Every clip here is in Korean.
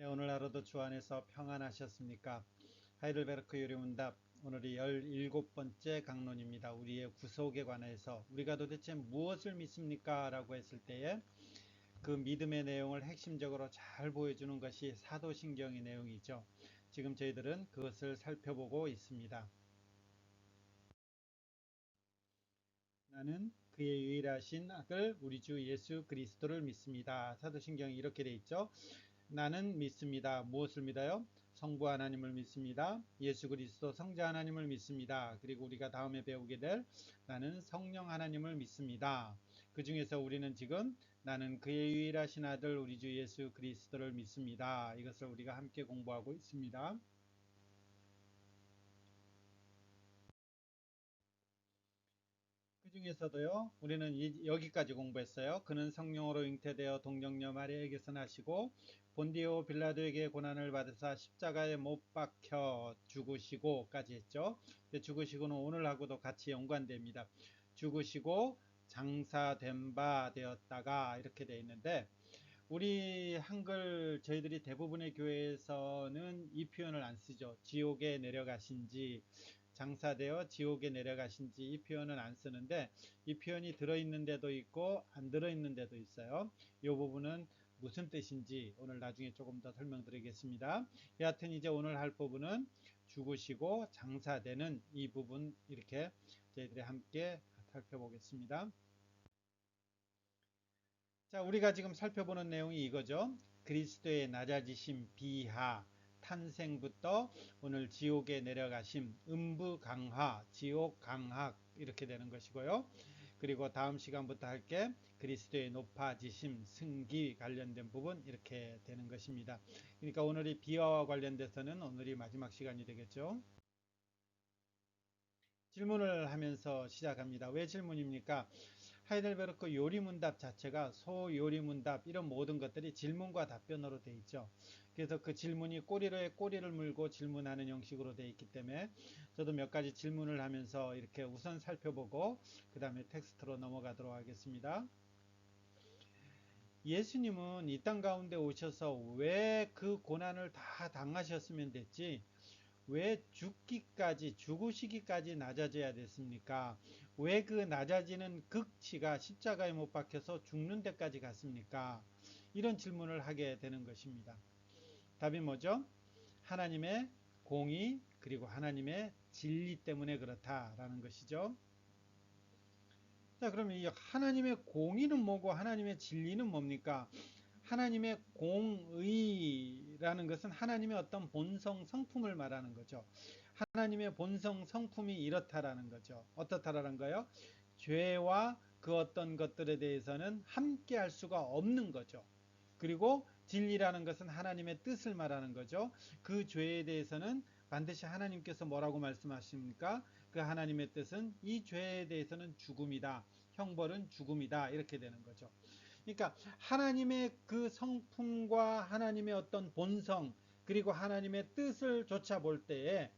네, 오늘 하루도 주 안에서 평안하셨습니까? 하이델베르크 요리문답 오늘이 17번째 강론입니다. 우리의 구속에 관해서 우리가 도대체 무엇을 믿습니까? 라고 했을 때에 그 믿음의 내용을 핵심적으로 잘 보여주는 것이 사도신경의 내용이죠. 지금 저희들은 그것을 살펴보고 있습니다. 나는 그의 유일하신 아들 우리 주 예수 그리스도를 믿습니다. 사도신경이 이렇게 돼 있죠. 나는 믿습니다. 무엇을 믿어요? 성부 하나님을 믿습니다. 예수 그리스도 성자 하나님을 믿습니다. 그리고 우리가 다음에 배우게 될 나는 성령 하나님을 믿습니다. 그 중에서 우리는 지금 나는 그의 유일하신 아들 우리 주 예수 그리스도를 믿습니다. 이것을 우리가 함께 공부하고 있습니다. 그 중에서도요, 우리는 여기까지 공부했어요. 그는 성령으로 잉태되어 동정녀 마리아에게서 나시고 본디오 빌라도에게 고난을 받으사 십자가에 못 박혀 죽으시고까지 했죠. 근데 죽으시고는 오늘하고도 같이 연관됩니다. 죽으시고 장사된 바 되었다가 이렇게 되어 있는데 우리 한글 저희들이 대부분의 교회에서는 이 표현을 안 쓰죠. 지옥에 내려가신지 장사되어 지옥에 내려가신지 이 표현은 안 쓰는데 이 표현이 들어있는 데도 있고 안 들어있는 데도 있어요. 이 부분은 무슨 뜻인지 오늘 나중에 조금 더 설명드리겠습니다. 여하튼 이제 오늘 할 부분은 죽으시고 장사되는 이 부분 이렇게 저희들이 함께 살펴보겠습니다. 자, 우리가 지금 살펴보는 내용이 이거죠. 그리스도의 낮아지심 비하, 탄생부터 오늘 지옥에 내려가심, 음부 강화, 지옥 강학 이렇게 되는 것이고요. 그리고 다음 시간부터 할게 그리스도의 높아지심, 승기 관련된 부분 이렇게 되는 것입니다. 그러니까 오늘이 비하와 관련돼서는 오늘이 마지막 시간이 되겠죠. 질문을 하면서 시작합니다. 왜 질문입니까? 하이델베르크 요리문답 자체가 소요리문답 이런 모든 것들이 질문과 답변으로 되어 있죠. 그래서 그 질문이 꼬리에 꼬리를 물고 질문하는 형식으로 되어 있기 때문에 저도 몇 가지 질문을 하면서 이렇게 우선 살펴보고 그 다음에 텍스트로 넘어가도록 하겠습니다. 예수님은 이 땅 가운데 오셔서 왜 그 고난을 다 당하셨으면 됐지 왜 죽기까지 죽으시기까지 낮아져야 됐습니까? 왜 그 낮아지는 극치가 십자가에 못 박혀서 죽는 데까지 갔습니까? 이런 질문을 하게 되는 것입니다. 답이 뭐죠? 하나님의 공의 그리고 하나님의 진리 때문에 그렇다라는 것이죠. 자, 그러면 이 하나님의 공의는 뭐고 하나님의 진리는 뭡니까? 하나님의 공의라는 것은 하나님의 어떤 본성 성품을 말하는 거죠. 하나님의 본성 성품이 이렇다라는 거죠. 어떻다라는 거요? 죄와 그 어떤 것들에 대해서는 함께 할 수가 없는 거죠. 그리고 진리라는 것은 하나님의 뜻을 말하는 거죠. 그 죄에 대해서는 반드시 하나님께서 뭐라고 말씀하십니까? 그 하나님의 뜻은 이 죄에 대해서는 죽음이다. 형벌은 죽음이다. 이렇게 되는 거죠. 그러니까 하나님의 그 성품과 하나님의 어떤 본성 그리고 하나님의 뜻을 조차 볼 때에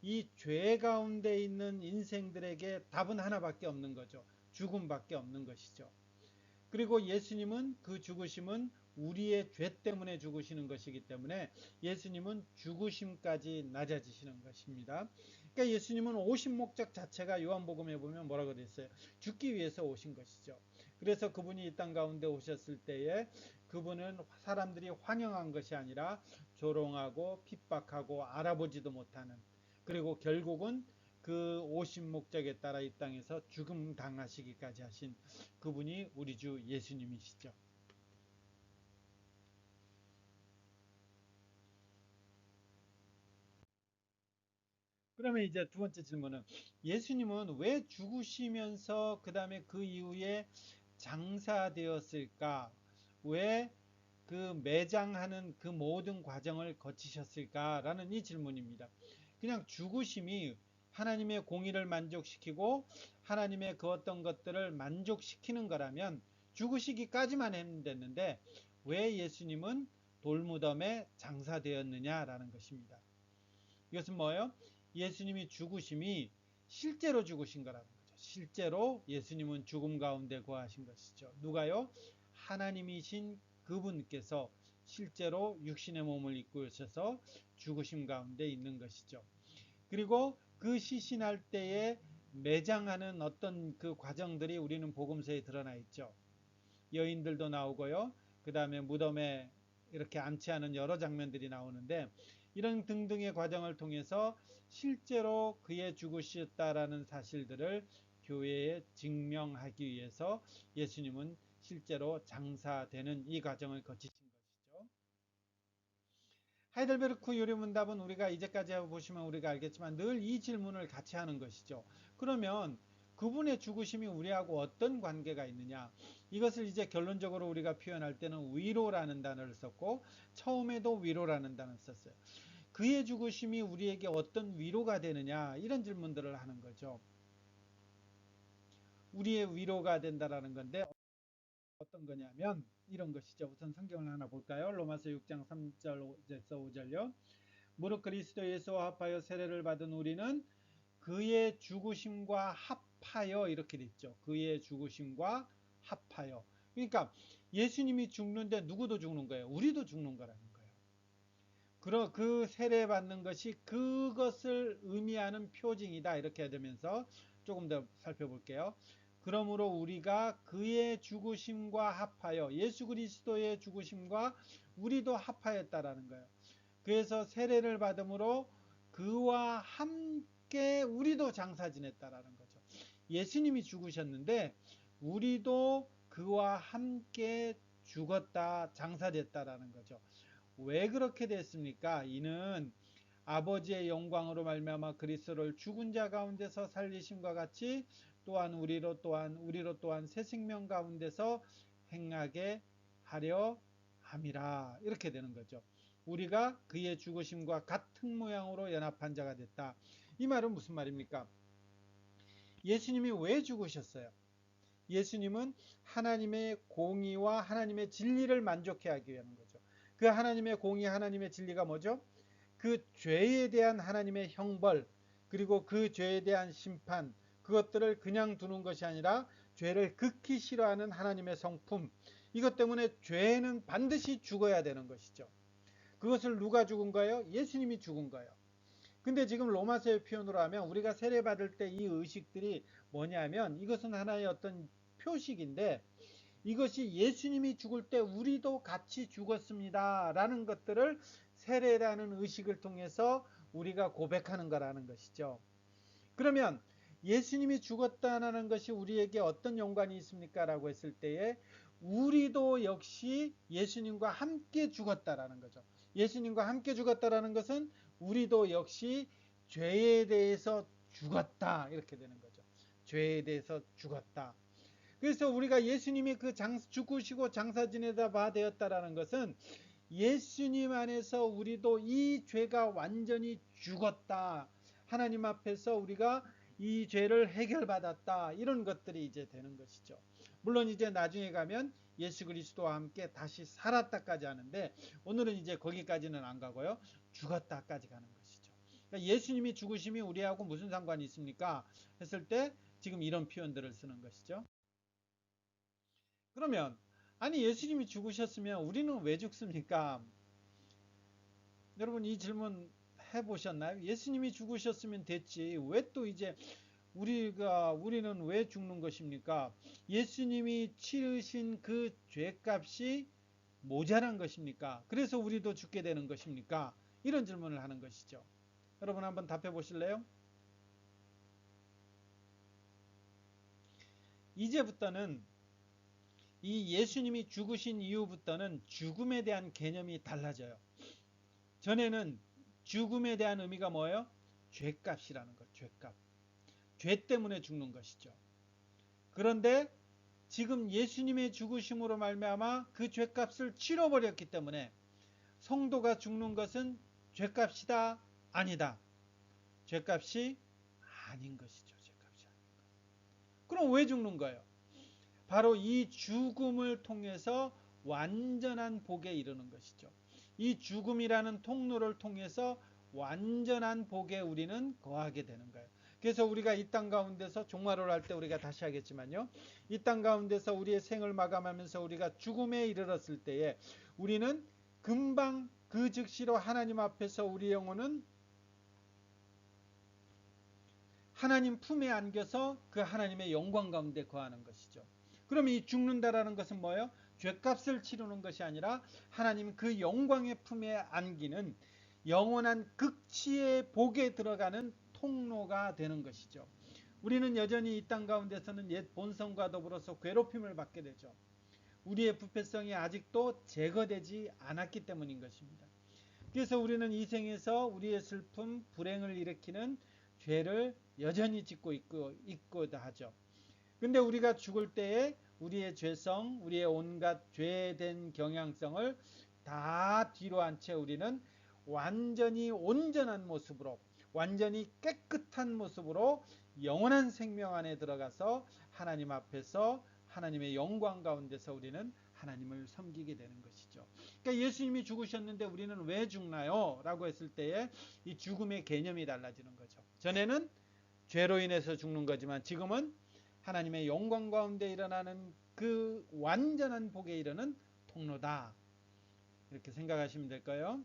이 죄 가운데 있는 인생들에게 답은 하나밖에 없는 거죠. 죽음밖에 없는 것이죠. 그리고 예수님은 그 죽으심은 우리의 죄 때문에 죽으시는 것이기 때문에 예수님은 죽으심까지 낮아지시는 것입니다. 그러니까 예수님은 오신 목적 자체가 요한복음에 보면 뭐라고 되어 있어요? 죽기 위해서 오신 것이죠. 그래서 그분이 이 땅 가운데 오셨을 때에 그분은 사람들이 환영한 것이 아니라 조롱하고 핍박하고 알아보지도 못하는 그리고 결국은 그 오신 목적에 따라 이 땅에서 죽음 당하시기까지 하신 그분이 우리 주 예수님이시죠. 그러면 이제 두 번째 질문은 예수님은 왜 죽으시면서 그 다음에 그 이후에 장사되었을까? 왜 그 매장하는 그 모든 과정을 거치셨을까라는 이 질문입니다. 그냥 죽으심이 하나님의 공의를 만족시키고 하나님의 그 어떤 것들을 만족시키는 거라면 죽으시기까지만 했면 됐는데 왜 예수님은 돌무덤에 장사되었느냐라는 것입니다. 이것은 뭐예요? 예수님이 죽으심이 실제로 죽으신 거라는 거죠. 실제로 예수님은 죽음 가운데 거하신 것이죠. 누가요? 하나님이신 그분께서 실제로 육신의 몸을 입고 오셔서 죽으심 가운데 있는 것이죠. 그리고 그 시신할 때에 매장하는 어떤 그 과정들이 우리는 복음서에 드러나 있죠. 여인들도 나오고요. 그 다음에 무덤에 이렇게 안치하는 여러 장면들이 나오는데, 이런 등등의 과정을 통해서 실제로 그의 죽으셨다라는 사실들을 교회에 증명하기 위해서 예수님은 실제로 장사되는 이 과정을 거치신 것이죠. 하이델베르크 유리문답은 우리가 이제까지 보시면 우리가 알겠지만 늘 이 질문을 같이 하는 것이죠. 그러면 그분의 죽으심이 우리하고 어떤 관계가 있느냐? 이것을 이제 결론적으로 우리가 표현할 때는 위로라는 단어를 썼고, 처음에도 위로라는 단어를 썼어요. 그의 죽으심이 우리에게 어떤 위로가 되느냐? 이런 질문들을 하는 거죠. 우리의 위로가 된다라는 건데 어떤 거냐면 이런 것이죠. 우선 성경을 하나 볼까요? 로마서 6장 3절에서 5절요. 무릇 그리스도 예수와 합하여 세례를 받은 우리는 그의 죽으심과 합하여, 이렇게 됐죠. 그의 죽으심과 합하여. 그러니까 예수님이 죽는데 누구도 죽는 거예요. 우리도 죽는 거라는 거예요. 그 세례 받는 것이 그것을 의미하는 표징이다, 이렇게 되면서 조금 더 살펴볼게요. 그러므로 우리가 그의 죽으심과 합하여, 예수 그리스도의 죽으심과 우리도 합하였다라는 거예요. 그래서 세례를 받음으로 그와 함께 우리도 장사 지냈다라는 거죠. 예수님이 죽으셨는데 우리도 그와 함께 죽었다, 장사됐다라는 거죠. 왜 그렇게 됐습니까? 이는 아버지의 영광으로 말미암아 그리스도를 죽은 자 가운데서 살리심과 같이 또한 우리로 또한 새 생명 가운데서 행하게 하려 함이라, 이렇게 되는 거죠. 우리가 그의 죽으심과 같은 모양으로 연합한 자가 됐다. 이 말은 무슨 말입니까? 예수님이 왜 죽으셨어요? 예수님은 하나님의 공의와 하나님의 진리를 만족해 하기 위한 거죠. 그 하나님의 공의, 하나님의 진리가 뭐죠? 그 죄에 대한 하나님의 형벌, 그리고 그 죄에 대한 심판, 그것들을 그냥 두는 것이 아니라 죄를 극히 싫어하는 하나님의 성품, 이것 때문에 죄는 반드시 죽어야 되는 것이죠. 그것을 누가 죽은 거예요? 예수님이 죽은 거예요. 근데 지금 로마서의 표현으로 하면 우리가 세례받을 때 이 의식들이 뭐냐면, 이것은 하나의 어떤 표식인데, 이것이 예수님이 죽을 때 우리도 같이 죽었습니다 라는 것들을 세례라는 의식을 통해서 우리가 고백하는 거라는 것이죠. 그러면 예수님이 죽었다는 것이 우리에게 어떤 연관이 있습니까? 라고 했을 때에 우리도 역시 예수님과 함께 죽었다라는 거죠. 예수님과 함께 죽었다라는 것은 우리도 역시 죄에 대해서 죽었다, 이렇게 되는 거죠. 죄에 대해서 죽었다. 그래서 우리가 예수님이 그 죽으시고 장사 지내다 바 되었다라는 것은 예수님 안에서 우리도 이 죄가 완전히 죽었다, 하나님 앞에서 우리가 이 죄를 해결받았다, 이런 것들이 이제 되는 것이죠. 물론 이제 나중에 가면 예수 그리스도와 함께 다시 살았다까지 하는데, 오늘은 이제 거기까지는 안 가고요, 죽었다까지 가는 것이죠. 그러니까 예수님이 죽으심이 우리하고 무슨 상관이 있습니까 했을 때 지금 이런 표현들을 쓰는 것이죠. 그러면 아니 예수님이 죽으셨으면 우리는 왜 죽습니까? 여러분 이 질문 해보셨나요? 예수님이 죽으셨으면 됐지, 왜 또 이제 우리는 왜 죽는 것입니까? 예수님이 치르신 그 죄값이 모자란 것입니까? 그래서 우리도 죽게 되는 것입니까? 이런 질문을 하는 것이죠. 여러분 한번 답해 보실래요? 이제부터는 이 예수님이 죽으신 이후부터는 죽음에 대한 개념이 달라져요. 전에는 죽음에 대한 의미가 뭐예요? 죄값이라는 것, 죄값. 죄 때문에 죽는 것이죠. 그런데 지금 예수님의 죽으심으로 말미암아 그 죄값을 치러버렸기 때문에 성도가 죽는 것은 죄값이다, 아니다. 죄값이 아닌 것이죠. 죄값이 아닌 것. 그럼 왜 죽는 거예요? 바로 이 죽음을 통해서 완전한 복에 이르는 것이죠. 이 죽음이라는 통로를 통해서 완전한 복에 우리는 거하게 되는 거예요. 그래서 우리가 이 땅 가운데서 종말을 할 때 우리가 다시 하겠지만요, 이 땅 가운데서 우리의 생을 마감하면서 우리가 죽음에 이르렀을 때에 우리는 금방 그 즉시로 하나님 앞에서 우리 영혼은 하나님 품에 안겨서 그 하나님의 영광 가운데 거하는 것이죠. 그럼 이 죽는다라는 것은 뭐예요? 죄값을 치르는 것이 아니라 하나님 그 영광의 품에 안기는 영원한 극치의 복에 들어가는 통로가 되는 것이죠. 우리는 여전히 이 땅 가운데서는 옛 본성과 더불어서 괴롭힘을 받게 되죠. 우리의 부패성이 아직도 제거되지 않았기 때문인 것입니다. 그래서 우리는 이 생에서 우리의 슬픔, 불행을 일으키는 죄를 여전히 짓고 있고도 하죠. 근데 우리가 죽을 때에 우리의 죄성, 우리의 온갖 죄된 경향성을 다 뒤로 한 채 우리는 완전히 온전한 모습으로, 완전히 깨끗한 모습으로 영원한 생명 안에 들어가서 하나님 앞에서 하나님의 영광 가운데서 우리는 하나님을 섬기게 되는 것이죠. 그러니까 예수님이 죽으셨는데 우리는 왜 죽나요? 라고 했을 때에 이 죽음의 개념이 달라지는 거죠. 전에는 죄로 인해서 죽는 거지만 지금은 하나님의 영광 가운데 일어나는 그 완전한 복에 이르는 통로다. 이렇게 생각하시면 될까요?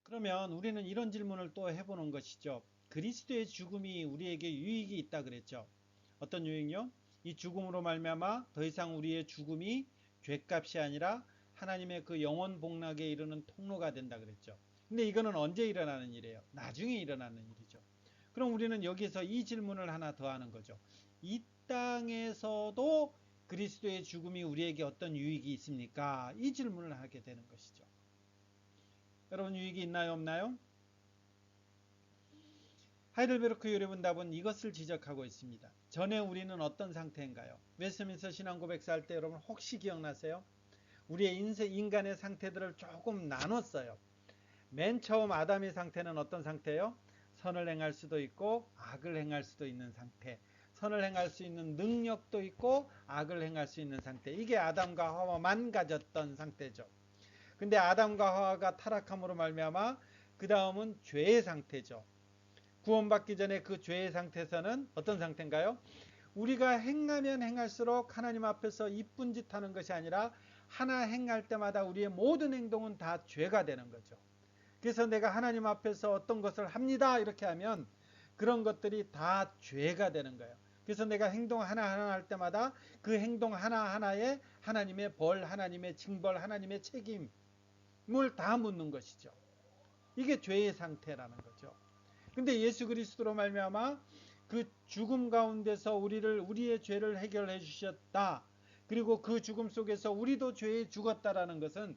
그러면 우리는 이런 질문을 또 해보는 것이죠. 그리스도의 죽음이 우리에게 유익이 있다 그랬죠. 어떤 유익요? 이 죽음으로 말미암아 더 이상 우리의 죽음이 죄값이 아니라 하나님의 그 영원 복락에 이르는 통로가 된다 그랬죠. 근데 이거는 언제 일어나는 일이에요? 나중에 일어나는 일이죠. 그럼 우리는 여기서 이 질문을 하나 더 하는 거죠. 이 땅에서도 그리스도의 죽음이 우리에게 어떤 유익이 있습니까? 이 질문을 하게 되는 것이죠. 여러분 유익이 있나요 없나요? 하이델베르크 요리문답은 이것을 지적하고 있습니다. 전에 우리는 어떤 상태인가요? 웨스트민스터 신앙고백사 할 때 여러분 혹시 기억나세요? 우리의 인간의 상태들을 조금 나눴어요. 맨 처음 아담의 상태는 어떤 상태예요? 선을 행할 수도 있고 악을 행할 수도 있는 상태. 선을 행할 수 있는 능력도 있고 악을 행할 수 있는 상태. 이게 아담과 하와만 가졌던 상태죠. 근데 아담과 하와가 타락함으로 말미암아 그 다음은 죄의 상태죠. 구원받기 전에 그 죄의 상태에서는 어떤 상태인가요? 우리가 행하면 행할수록 하나님 앞에서 이쁜 짓 하는 것이 아니라 하나 행할 때마다 우리의 모든 행동은 다 죄가 되는 거죠. 그래서 내가 하나님 앞에서 어떤 것을 합니다 이렇게 하면 그런 것들이 다 죄가 되는 거예요. 그래서 내가 행동 하나하나 할 때마다 그 행동 하나하나에 하나님의 벌, 하나님의 징벌, 하나님의 책임을 다 묻는 것이죠. 이게 죄의 상태라는 거죠. 근데 예수 그리스도로 말미암아 그 죽음 가운데서 우리의 죄를 해결해 주셨다. 그리고 그 죽음 속에서 우리도 죄에 죽었다라는 것은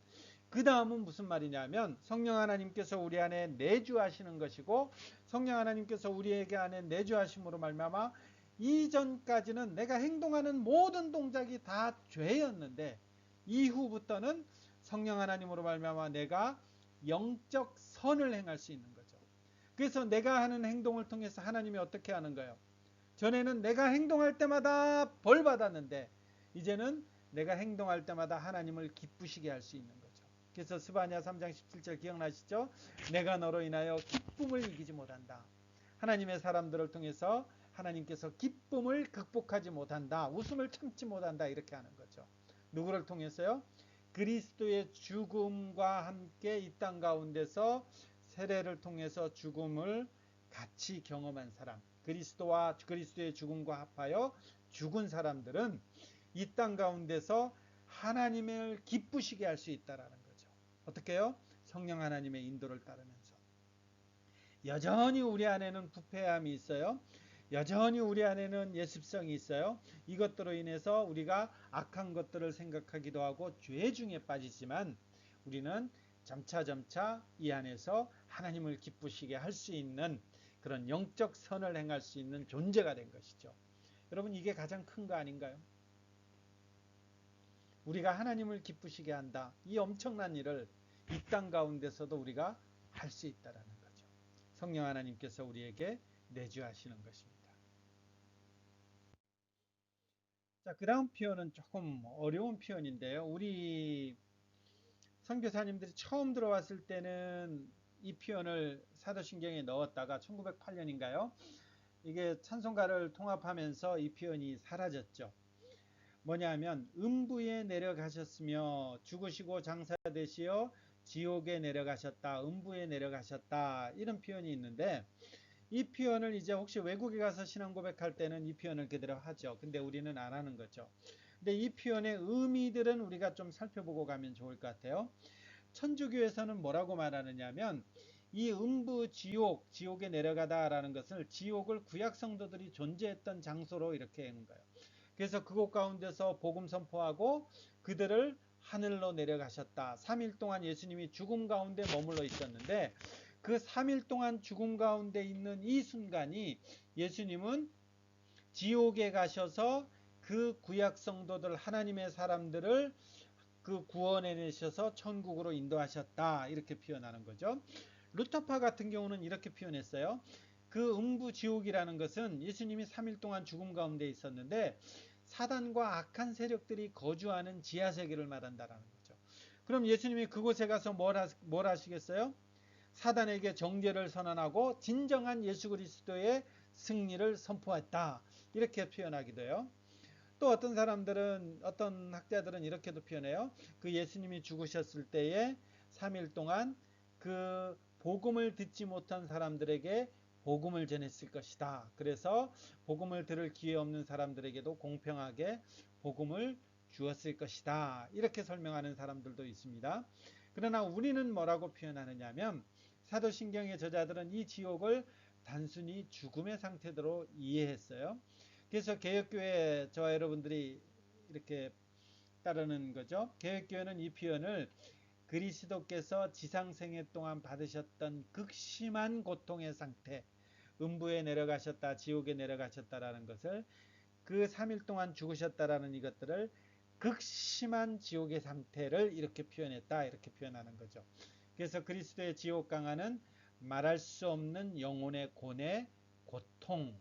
그 다음은 무슨 말이냐면 성령 하나님께서 우리 안에 내주하시는 것이고 성령 하나님께서 우리에게 안에 내주하심으로 말미암아 이전까지는 내가 행동하는 모든 동작이 다 죄였는데 이후부터는 성령 하나님으로 말미암아 내가 영적 선을 행할 수 있는 거죠. 그래서 내가 하는 행동을 통해서 하나님이 어떻게 하는 거예요? 전에는 내가 행동할 때마다 벌 받았는데 이제는 내가 행동할 때마다 하나님을 기쁘시게 할 수 있는 거죠. 그래서 스바냐 3장 17절 기억나시죠? 내가 너로 인하여 기쁨을 이기지 못한다. 하나님의 사람들을 통해서 하나님께서 기쁨을 극복하지 못한다. 웃음을 참지 못한다. 이렇게 하는 거죠. 누구를 통해서요? 그리스도의 죽음과 함께 이 땅 가운데서 세례를 통해서 죽음을 같이 경험한 사람, 그리스도와 그리스도의 죽음과 합하여 죽은 사람들은 이 땅 가운데서 하나님을 기쁘시게 할 수 있다라는 거죠. 어떻게요? 성령 하나님의 인도를 따르면서. 여전히 우리 안에는 부패함이 있어요. 여전히 우리 안에는 예습성이 있어요. 이것들로 인해서 우리가 악한 것들을 생각하기도 하고 죄 중에 빠지지만 우리는 점차 이 안에서 하나님을 기쁘시게 할 수 있는 그런 영적 선을 행할 수 있는 존재가 된 것이죠. 여러분 이게 가장 큰 거 아닌가요? 우리가 하나님을 기쁘시게 한다. 이 엄청난 일을 이 땅 가운데서도 우리가 할 수 있다라는 거죠. 성령 하나님께서 우리에게 내주하시는 것입니다. 자, 그 다음 표현은 조금 어려운 표현인데요. 우리 선교사님들이 처음 들어왔을 때는 이 표현을 사도신경에 넣었다가 1908년인가요? 이게 찬송가를 통합하면서 이 표현이 사라졌죠. 뭐냐면 음부에 내려가셨으며 죽으시고 장사되시어 지옥에 내려가셨다. 음부에 내려가셨다. 이런 표현이 있는데 이 표현을 이제 혹시 외국에 가서 신앙 고백할 때는 이 표현을 그대로 하죠. 근데 우리는 안 하는 거죠. 근데 이 표현의 의미들은 우리가 좀 살펴보고 가면 좋을 것 같아요. 천주교에서는 뭐라고 말하느냐면 이 음부 지옥, 지옥에 내려가다라는 것을 지옥을 구약 성도들이 존재했던 장소로 이렇게 하는 거예요. 그래서 그곳 가운데서 복음 선포하고 그들을 하늘로 내려가셨다. 3일 동안 예수님이 죽음 가운데 머물러 있었는데 그 3일 동안 죽음 가운데 있는 이 순간이 예수님은 지옥에 가셔서 그 구약 성도들 하나님의 사람들을 그 구원해내셔서 천국으로 인도하셨다. 이렇게 표현하는 거죠. 루터파 같은 경우는 이렇게 표현했어요. 그 음부지옥이라는 것은 예수님이 3일 동안 죽음 가운데 있었는데 사단과 악한 세력들이 거주하는 지하세계를 말한다라는 거죠. 그럼 예수님이 그곳에 가서 뭘 하시겠어요? 사단에게 정죄를 선언하고 진정한 예수 그리스도의 승리를 선포했다. 이렇게 표현하기도 해요. 또 어떤 사람들은 어떤 학자들은 이렇게도 표현해요. 그 예수님이 죽으셨을 때에 3일 동안 그 복음을 듣지 못한 사람들에게 복음을 전했을 것이다. 그래서 복음을 들을 기회 없는 사람들에게도 공평하게 복음을 주었을 것이다. 이렇게 설명하는 사람들도 있습니다. 그러나 우리는 뭐라고 표현하느냐면 사도신경의 저자들은 이 지옥을 단순히 죽음의 상태로 이해했어요. 그래서 개혁교회 저와 여러분들이 이렇게 따르는 거죠. 개혁교회는 이 표현을 그리스도께서 지상생애 동안 받으셨던 극심한 고통의 상태, 음부에 내려가셨다, 지옥에 내려가셨다라는 것을 그 3일 동안 죽으셨다라는 이것들을 극심한 지옥의 상태를 이렇게 표현했다, 이렇게 표현하는 거죠. 그래서 그리스도의 지옥 강화는 말할 수 없는 영혼의 고뇌, 고통,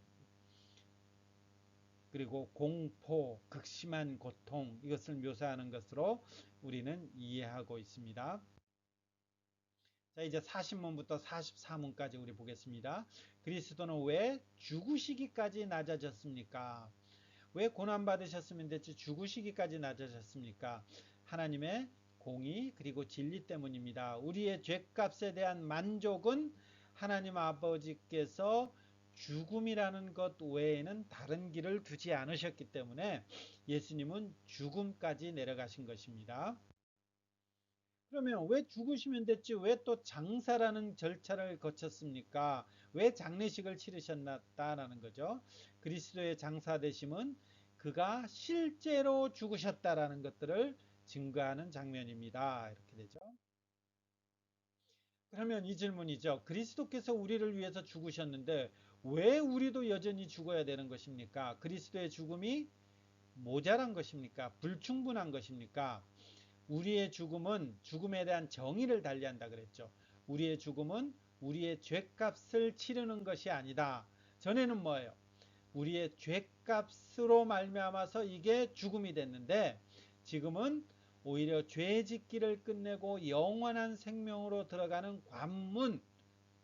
그리고 공포, 극심한 고통, 이것을 묘사하는 것으로 우리는 이해하고 있습니다. 자, 이제 40문부터 44문까지 우리 보겠습니다. 그리스도는 왜 죽으시기까지 낮아졌습니까? 왜 고난받으셨으면 됐지 죽으시기까지 낮아졌습니까? 하나님의 공의 그리고 진리 때문입니다. 우리의 죄값에 대한 만족은 하나님 아버지께서 죽음이라는 것 외에는 다른 길을 두지 않으셨기 때문에 예수님은 죽음까지 내려가신 것입니다. 그러면 왜 죽으시면 됐지 왜 또 장사라는 절차를 거쳤습니까? 왜 장례식을 치르셨다라는 거죠. 그리스도의 장사되심은 그가 실제로 죽으셨다라는 것들을 증거하는 장면입니다. 이렇게 되죠. 그러면 이 질문이죠. 그리스도께서 우리를 위해서 죽으셨는데 왜 우리도 여전히 죽어야 되는 것입니까? 그리스도의 죽음이 모자란 것입니까? 불충분한 것입니까? 우리의 죽음은 죽음에 대한 정의를 달리한다 그랬죠. 우리의 죽음은 우리의 죄값을 치르는 것이 아니다. 전에는 뭐예요? 우리의 죄값으로 말미암아서 이게 죽음이 됐는데 지금은 오히려 죄 짓기를 끝내고 영원한 생명으로 들어가는 관문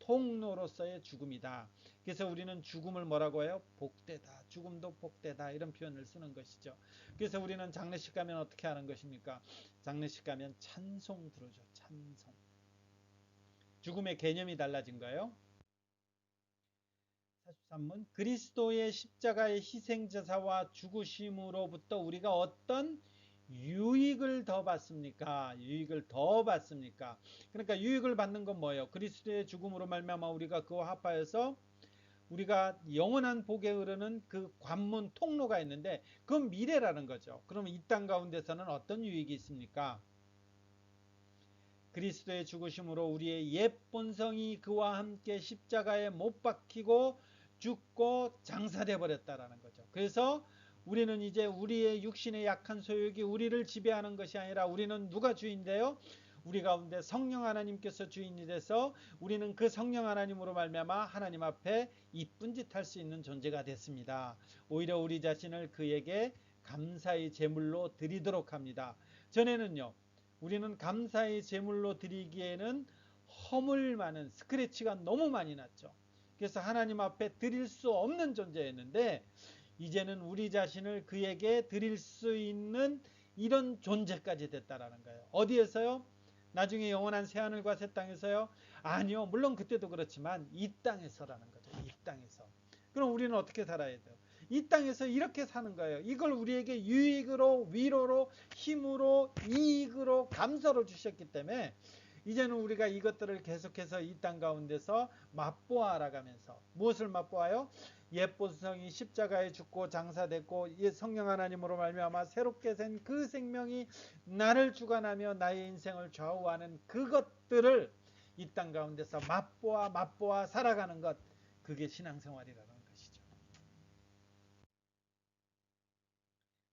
통로로서의 죽음이다. 그래서 우리는 죽음을 뭐라고 해요? 복되다. 죽음도 복되다. 이런 표현을 쓰는 것이죠. 그래서 우리는 장례식 가면 어떻게 하는 것입니까? 장례식 가면 찬송 부르죠. 찬송. 죽음의 개념이 달라진 거예요. 43문 그리스도의 십자가의 희생제사와 죽으심으로부터 우리가 어떤 유익을 더 받습니까? 유익을 더 받습니까? 그러니까 유익을 받는 건 뭐예요? 그리스도의 죽음으로 말미암아 우리가 그와 합하여서 우리가 영원한 복에 이르는 그 관문 통로가 있는데 그건 미래라는 거죠. 그러면 이 땅 가운데서는 어떤 유익이 있습니까? 그리스도의 죽으심으로 우리의 옛 본성이 그와 함께 십자가에 못 박히고 죽고 장사돼 버렸다라는 거죠. 그래서 우리는 이제 우리의 육신의 약한 소욕이 우리를 지배하는 것이 아니라 우리는 누가 주인데요? 우리 가운데 성령 하나님께서 주인이 돼서 우리는 그 성령 하나님으로 말미암아 하나님 앞에 이쁜 짓 할 수 있는 존재가 됐습니다. 오히려 우리 자신을 그에게 감사의 제물로 드리도록 합니다. 전에는요. 우리는 감사의 제물로 드리기에는 허물 많은 스크래치가 너무 많이 났죠. 그래서 하나님 앞에 드릴 수 없는 존재였는데 이제는 우리 자신을 그에게 드릴 수 있는 이런 존재까지 됐다라는 거예요. 어디에서요? 나중에 영원한 새하늘과 새 땅에서요? 아니요. 물론 그때도 그렇지만 이 땅에서라는 거죠. 이 땅에서. 그럼 우리는 어떻게 살아야 돼요? 이 땅에서 이렇게 사는 거예요. 이걸 우리에게 유익으로, 위로로, 힘으로, 이익으로, 감사로 주셨기 때문에 이제는 우리가 이것들을 계속해서 이 땅 가운데서 맛보아 알아가면서 무엇을 맛보아요? 옛 본성이 십자가에 죽고 장사됐고 성령 하나님으로 말미암아 새롭게 된 그 생명이 나를 주관하며 나의 인생을 좌우하는 그것들을 이 땅 가운데서 맛보아 살아가는 것, 그게 신앙생활이라는 것이죠.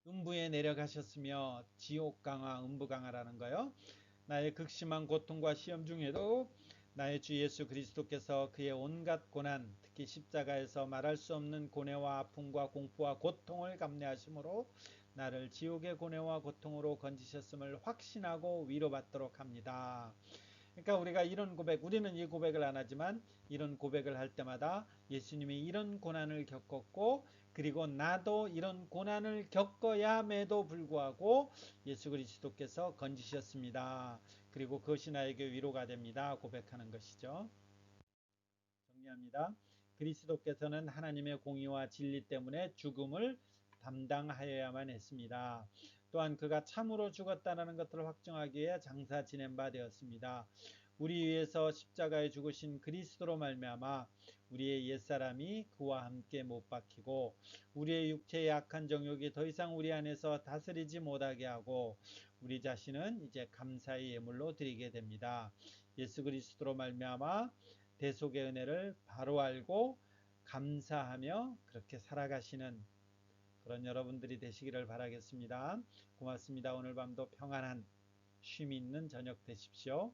음부에 내려가셨으며 지옥 강화, 음부 강화라는 거요. 나의 극심한 고통과 시험 중에도 나의 주 예수 그리스도께서 그의 온갖 고난, 특히 십자가에서 말할 수 없는 고뇌와 아픔과 공포와 고통을 감내하심으로 나를 지옥의 고뇌와 고통으로 건지셨음을 확신하고 위로받도록 합니다. 그러니까 우리가 이런 고백, 우리는 이 고백을 안 하지만 이런 고백을 할 때마다 예수님이 이런 고난을 겪었고, 그리고 나도 이런 고난을 겪어야에도 불구하고 예수 그리스도께서 건지셨습니다. 그리고 그것이 나에게 위로가 됩니다. 고백하는 것이죠. 정리합니다. 그리스도께서는 하나님의 공의와 진리 때문에 죽음을 담당하여야만 했습니다. 또한 그가 참으로 죽었다는 것들을 확정하기 위해 장사 지낸 바 되었습니다. 우리 위해서 십자가에 죽으신 그리스도로 말미암아 우리의 옛사람이 그와 함께 못 박히고 우리의 육체의 약한 정욕이 더 이상 우리 안에서 다스리지 못하게 하고 우리 자신은 이제 감사의 예물로 드리게 됩니다. 예수 그리스도로 말미암아 대속의 은혜를 바로 알고 감사하며 그렇게 살아가시는 그런 여러분들이 되시기를 바라겠습니다. 고맙습니다. 오늘 밤도 평안한 쉼 있는 저녁 되십시오.